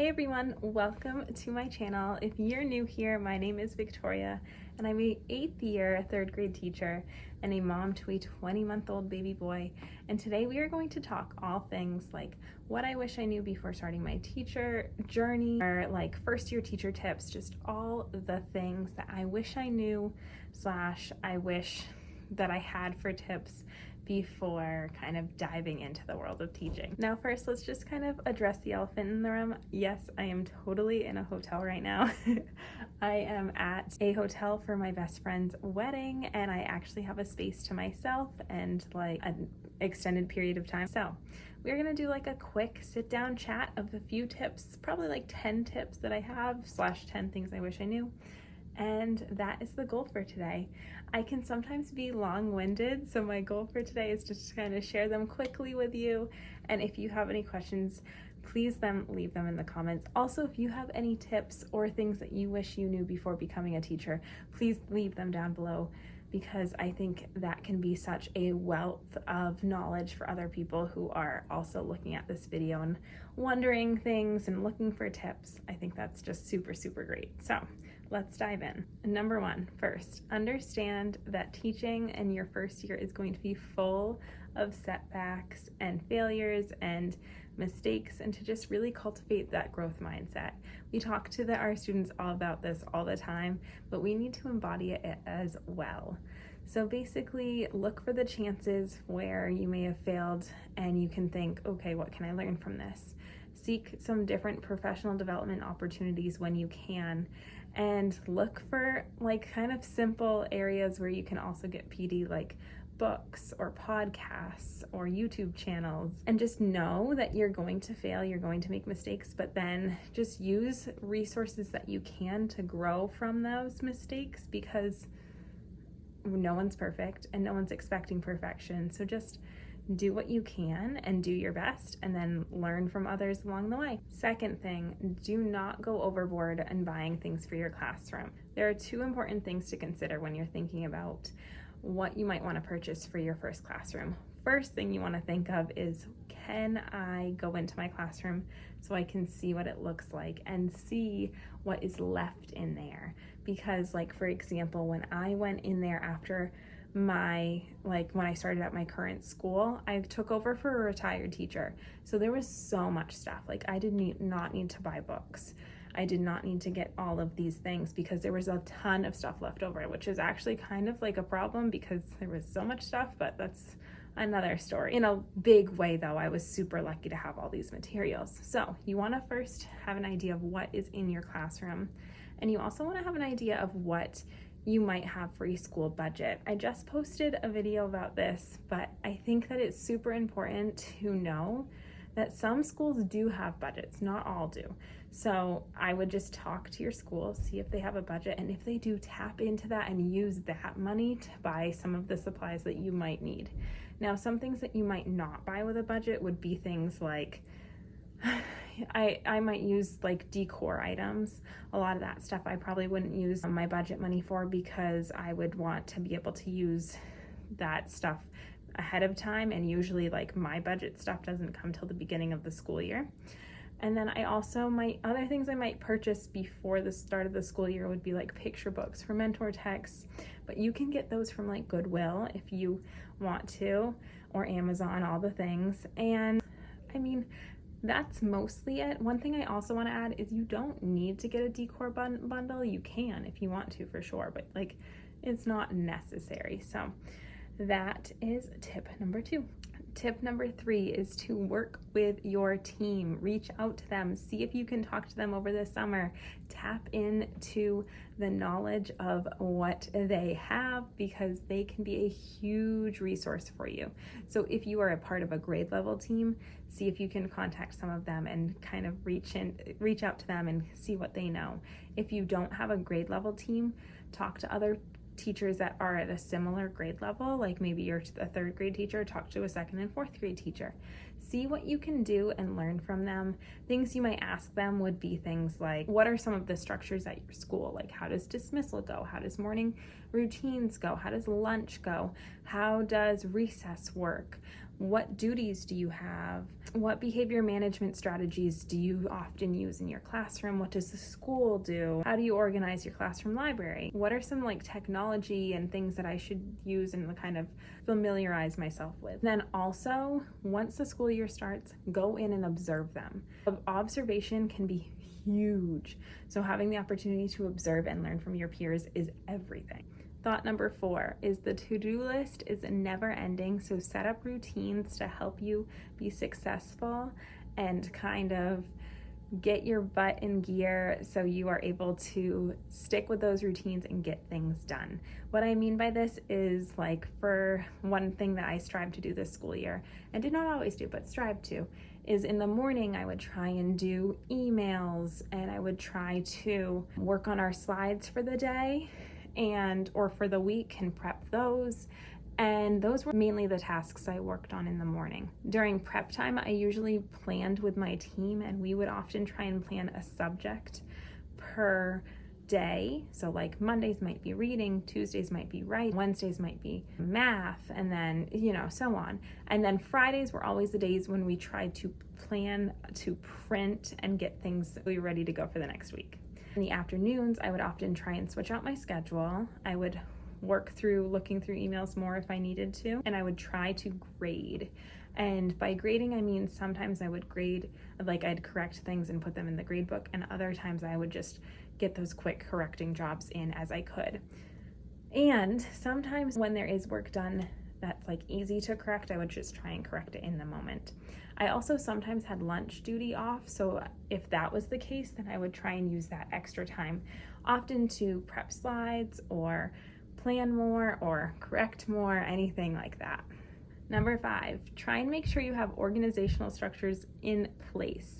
Hey everyone, welcome to my channel. If you're new here, my name is Victoria and I'm a 8th year 3rd grade teacher and a mom to a 20-month-old baby boy. And today we are going to talk all things like what I wish I knew before starting my teacher journey, or like first year teacher tips, just all the things that I wish I knew / I wish that I had for tips before kind of diving into the world of teaching. Now first, let's just kind of address the elephant in the room. Yes, I am totally in a hotel right now. I am at a hotel for my best friend's wedding and I actually have a space to myself and like an extended period of time. So we're gonna do like a quick sit down chat of a few tips, probably like 10 tips that I have / 10 things I wish I knew. And that is the goal for today. I can sometimes be long-winded, so my goal for today is just to kind of share them quickly with you. And if you have any questions, please leave them in the comments. Also, if you have any tips or things that you wish you knew before becoming a teacher, please leave them down below, because I think that can be such a wealth of knowledge for other people who are also looking at this video and wondering things and looking for tips. I think that's just super, super great. So let's dive in. Number one, first, understand that teaching in your first year is going to be full of setbacks and failures and mistakes, and to just really cultivate that growth mindset. We talk to our students all about this all the time, but we need to embody it as well. So basically, look for the chances where you may have failed and you can think, okay, what can I learn from this? Seek some different professional development opportunities when you can, and look for like kind of simple areas where you can also get PD, like books or podcasts or YouTube channels, and just know that you're going to fail, you're going to make mistakes, but then just use resources that you can to grow from those mistakes, because no one's perfect and no one's expecting perfection. So just do what you can and do your best, and then learn from others along the way. Second thing, do not go overboard in buying things for your classroom. There are two important things to consider when you're thinking about what you might want to purchase for your first classroom. First thing you want to think of is, can I go into my classroom so I can see what it looks like and see what is left in there? Because like, for example, when I went in there after when I started at my current school, I took over for a retired teacher. So there was so much stuff. Like, I did not need to buy books. I did not need to get all of these things because there was a ton of stuff left over, which is actually kind of like a problem because there was so much stuff, but that's another story. In a big way though, I was super lucky to have all these materials. So you want to first have an idea of what is in your classroom, and you also want to have an idea of what you might have for your school budget. I just posted a video about this, but I think that it's super important to know that some schools do have budgets, not all do. So I would just talk to your school, see if they have a budget, and if they do, tap into that and use that money to buy some of the supplies that you might need. Now, some things that you might not buy with a budget would be things like, I might use like decor items. A lot of that stuff I probably wouldn't use my budget money for, because I would want to be able to use that stuff ahead of time, and usually like my budget stuff doesn't come till the beginning of the school year. And then other things I might purchase before the start of the school year would be like picture books for mentor texts, but you can get those from like Goodwill if you want to, or Amazon, all the things. And I mean, that's mostly it. One thing I also want to add is you don't need to get a decor bundle. You can if you want to, for sure, but like, it's not necessary. So that is tip number 2. Tip number 3 is to work with your team. Reach out to them. See if you can talk to them over the summer. Tap into the knowledge of what they have, because they can be a huge resource for you. So if you are a part of a grade level team, see if you can contact some of them and kind of reach out to them and see what they know. If you don't have a grade level team, talk to other teachers that are at a similar grade level, like maybe you're a 3rd grade teacher, talk to a 2nd and 4th grade teacher. See what you can do and learn from them. Things you might ask them would be things like, what are some of the structures at your school? Like, how does dismissal go? How does morning routines go? How does lunch go? How does recess work? What duties do you have? What behavior management strategies do you often use in your classroom? What does the school do? How do you organize your classroom library? What are some like technology and things that I should use and kind of familiarize myself with? Then also, once the school year starts, go in and observe them. Observation can be huge. So having the opportunity to observe and learn from your peers is everything. Thought number 4 is the to-do list is never ending, so set up routines to help you be successful and kind of get your butt in gear so you are able to stick with those routines and get things done. What I mean by this is, like, for one thing that I strive to do this school year, and did not always do, but strive to, is in the morning I would try and do emails, and I would try to work on our slides for the day or for the week and prep those. And those were mainly the tasks I worked on in the morning. During prep time, I usually planned with my team, and we would often try and plan a subject per day. So like Mondays might be reading, Tuesdays might be writing, Wednesdays might be math, and then, so on. And then Fridays were always the days when we tried to plan to print and get things ready to go for the next week. In the afternoons, I would often try and switch out my schedule. I would work through looking through emails more if I needed to, and I would try to grade. And by grading, I mean sometimes I would grade, like I'd correct things and put them in the grade book, and other times I would just get those quick correcting jobs in as I could. And sometimes when there is work done that's like easy to correct, I would just try and correct it in the moment. I also sometimes had lunch duty off, so if that was the case, then I would try and use that extra time, often to prep slides or plan more or correct more, anything like that. Number 5, try and make sure you have organizational structures in place.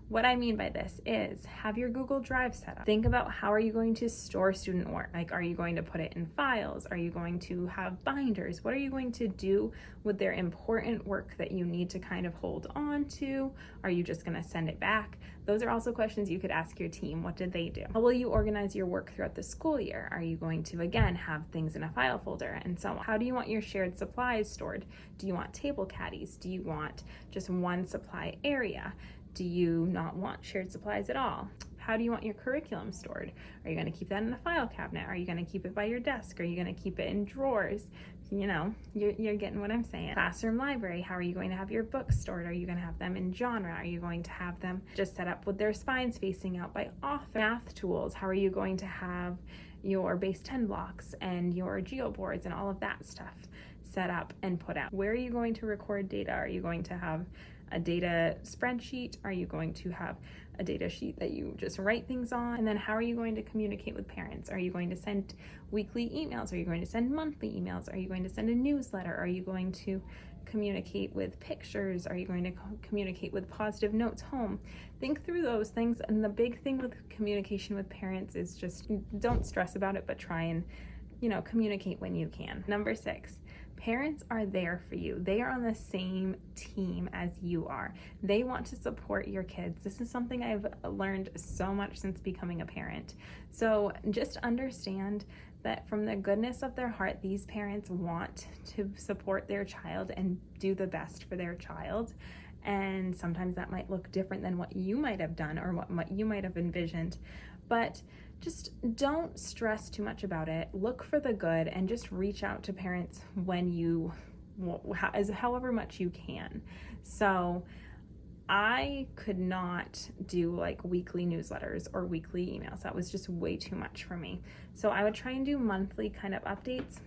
What I mean by this is have your Google Drive set up. Think about how are you going to store student work? Like, are you going to put it in files? Are you going to have binders? What are you going to do with their important work that you need to kind of hold on to? Are you just going to send it back? Those are also questions you could ask your team. What did they do? How will you organize your work throughout the school year? Are you going to, again, have things in a file folder and so on? How do you want your shared supplies stored? Do you want table caddies? Do you want just one supply area? Do you not want shared supplies at all? How do you want your curriculum stored? Are you going to keep that in a file cabinet? Are you going to keep it by your desk? Are you going to keep it in drawers? You're getting what I'm saying. Classroom library, how are you going to have your books stored? Are you going to have them in genre? Are you going to have them just set up with their spines facing out by author? Math tools, how are you going to have your base 10 blocks and your geoboards and all of that stuff set up and put out? Where are you going to record data? Are you going to have a data spreadsheet? Are you going to have a data sheet that you just write things on? And then how are you going to communicate with parents? Are you going to send weekly emails? Are you going to send monthly emails? Are you going to send a newsletter? Are you going to communicate with pictures? Are you going to communicate with positive notes home? Think through those things. And the big thing with communication with parents is just don't stress about it, but try and communicate when you can. Number 6, parents are there for you. They are on the same team as you are. They want to support your kids. This is something I've learned so much since becoming a parent. So just understand that from the goodness of their heart, these parents want to support their child and do the best for their child. And sometimes that might look different than what you might have done or what you might have envisioned. But just don't stress too much about it. Look for the good and just reach out to parents when however much you can. So I could not do like weekly newsletters or weekly emails. That was just way too much for me. So I would try and do monthly kind of updates,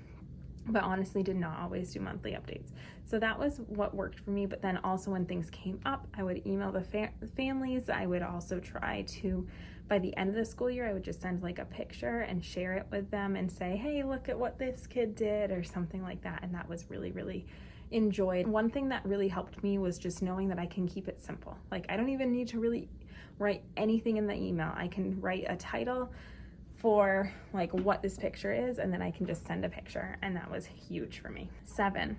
but honestly did not always do monthly updates. So that was what worked for me. But then also when things came up, I would email the families. I would also try to, by the end of the school year, I would just send like a picture and share it with them and say, hey, look at what this kid did or something like that. And that was really, really enjoyed. One thing that really helped me was just knowing that I can keep it simple. Like I don't even need to really write anything in the email. I can write a title for like what this picture is, and then I can just send a picture, and that was huge for me. 7,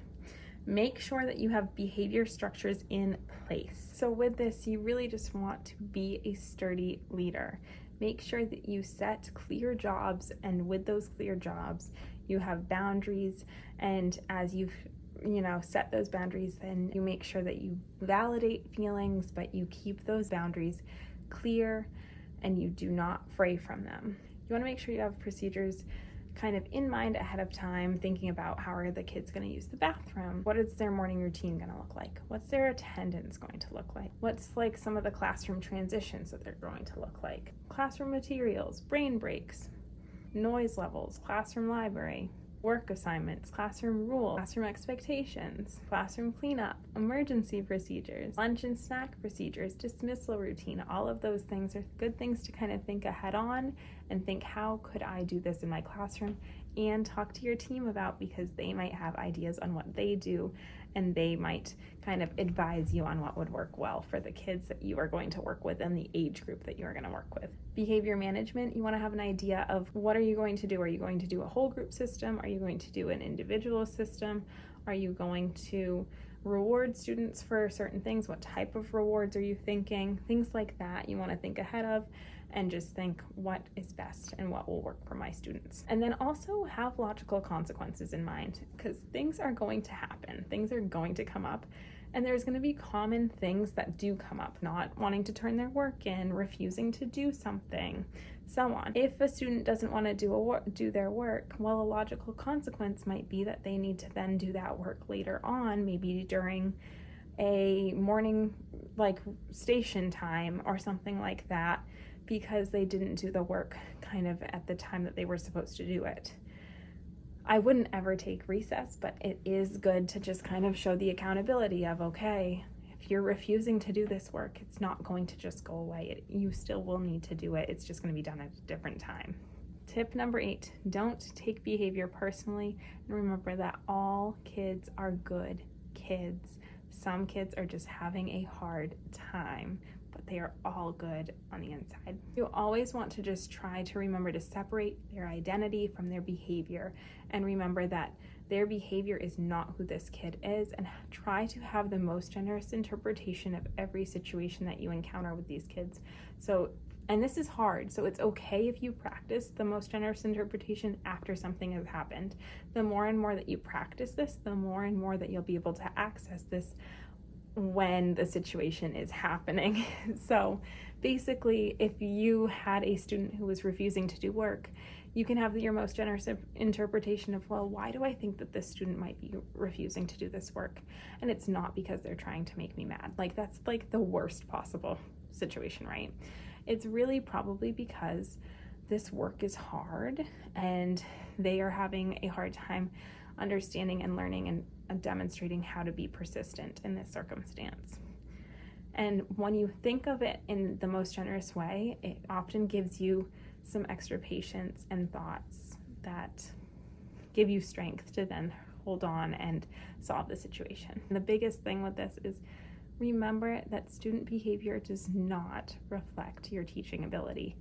make sure that you have behavior structures in place. So with this, you really just want to be a sturdy leader. Make sure that you set clear jobs, and with those clear jobs, you have boundaries, and as you set those boundaries, then you make sure that you validate feelings, but you keep those boundaries clear and you do not fray from them. You want to make sure you have procedures kind of in mind ahead of time, thinking about how are the kids going to use the bathroom? What is their morning routine going to look like? What's their attendance going to look like? What's like some of the classroom transitions that they're going to look like? Classroom materials, brain breaks, noise levels, classroom library, work assignments, classroom rules, classroom expectations, classroom cleanup, emergency procedures, lunch and snack procedures, dismissal routine. All of those things are good things to kind of think ahead on and think, how could I do this in my classroom? And talk to your team about, because they might have ideas on what they do and they might kind of advise you on what would work well for the kids that you are going to work with and the age group that you are going to work with. Behavior management, you want to have an idea of what are you going to do? Are you going to do a whole group system? Are you going to do an individual system? Are you going to reward students for certain things? What type of rewards are you thinking? Things like that you want to think ahead of and just think what is best and what will work for my students. And then also have logical consequences in mind, because things are going to happen. Things are going to come up, and there's going to be common things that do come up, not wanting to turn their work in, refusing to do something, so on. If a student doesn't want to do their work, well, a logical consequence might be that they need to then do that work later on, maybe during a morning station time or something like that, because they didn't do the work kind of at the time that they were supposed to do it. I wouldn't ever take recess, but it is good to just kind of show the accountability of, okay, if you're refusing to do this work, it's not going to just go away. You still will need to do it. It's just going to be done at a different time. Tip number 8, don't take behavior personally, and remember that all kids are good kids. Some kids are just having a hard time, but they are all good on the inside. You always want to just try to remember to separate their identity from their behavior, and remember that their behavior is not who this kid is, and try to have the most generous interpretation of every situation that you encounter with these kids. And this is hard, so it's okay if you practice the most generous interpretation after something has happened. The more and more that you practice this, the more and more that you'll be able to access this when the situation is happening. So basically, if you had a student who was refusing to do work, you can have your most generous interpretation of, well, why do I think that this student might be refusing to do this work? And it's not because they're trying to make me mad. That's the worst possible situation, right? It's really probably because this work is hard and they are having a hard time understanding and learning and demonstrating how to be persistent in this circumstance. And when you think of it in the most generous way, it often gives you some extra patience and thoughts that give you strength to then hold on and solve the situation. And the biggest thing with this is remember that student behavior does not reflect your teaching ability,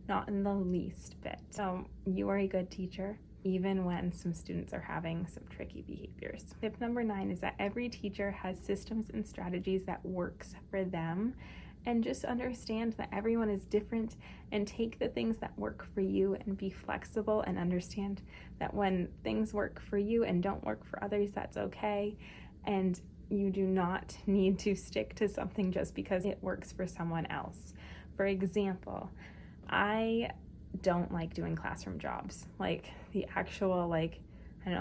not in the least bit. So you are a good teacher, even when some students are having some tricky behaviors. Tip number 9 is that every teacher has systems and strategies that works for them, and just understand that everyone is different, and take the things that work for you and be flexible, and understand that when things work for you and don't work for others, that's okay. And you do not need to stick to something just because it works for someone else. For example, I don't like doing classroom jobs, the actual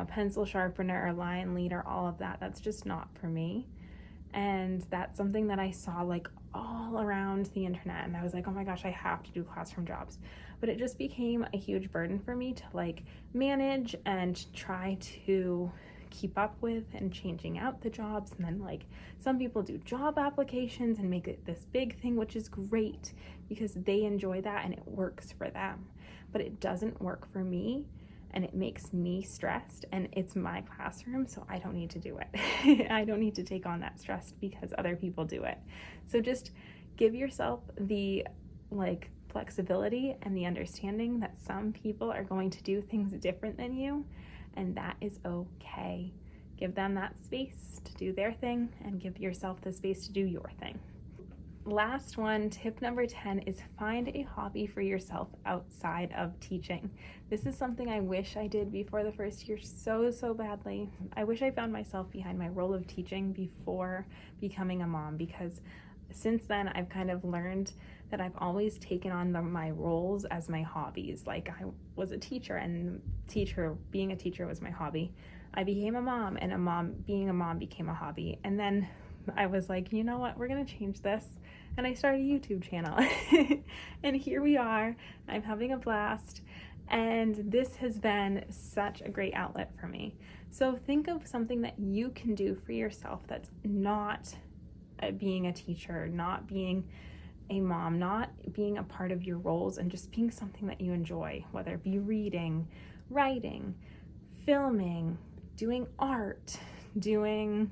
pencil sharpener or line leader, all of that. That's just not for me. And that's something that I saw all around the internet, and I was like, oh my gosh, I have to do classroom jobs. But it just became a huge burden for me to manage and try to keep up with, and changing out the jobs. And then some people do job applications and make it this big thing, which is great because they enjoy that and it works for them, but it doesn't work for me, and it makes me stressed, and it's my classroom, so I don't need to do it. I don't need to take on that stress because other people do it. So just give yourself the flexibility and the understanding that some people are going to do things different than you, and that is okay. Give them that space to do their thing, and give yourself the space to do your thing. last one, tip number 10, is find a hobby for yourself outside of teaching. This is something I wish I did before the first year so badly. I wish I found myself behind my role of teaching before becoming a mom, because since then I've kind of learned that I've always taken on my roles as my hobbies. Like, I was a teacher, and being a teacher was my hobby. I became a mom, and being a mom became a hobby. And then I was like, you know what, we're gonna change this. And I started a YouTube channel. And here we are. I'm having a blast. And this has been such a great outlet for me. So think of something that you can do for yourself that's not being a teacher, not being a mom, not being a part of your roles, and just being something that you enjoy, whether it be reading, writing, filming, doing art, doing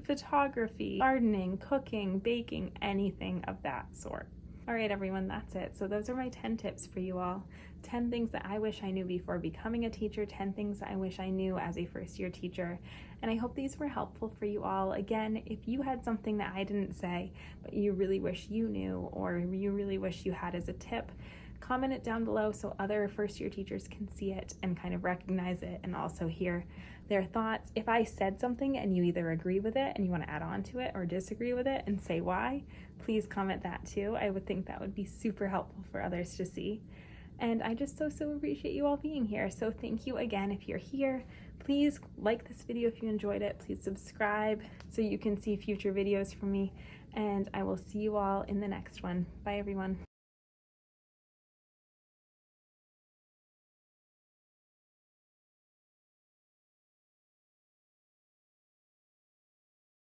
photography, gardening, cooking, baking, anything of that sort. All right, everyone, that's it. So those are my 10 tips for you all. 10 things that I wish I knew before becoming a teacher, 10 things that I wish I knew as a first-year teacher. And I hope these were helpful for you all. Again, if you had something that I didn't say, but you really wish you knew, or you really wish you had as a tip, comment it down below so other first-year teachers can see it and kind of recognize it, and also hear their thoughts. If I said something and you either agree with it and you want to add on to it, or disagree with it and say why, please comment that too. I would think that would be super helpful for others to see. And I just so appreciate you all being here. So thank you again if you're here. Please like this video if you enjoyed it. Please subscribe so you can see future videos from me. And I will see you all in the next one. Bye, everyone.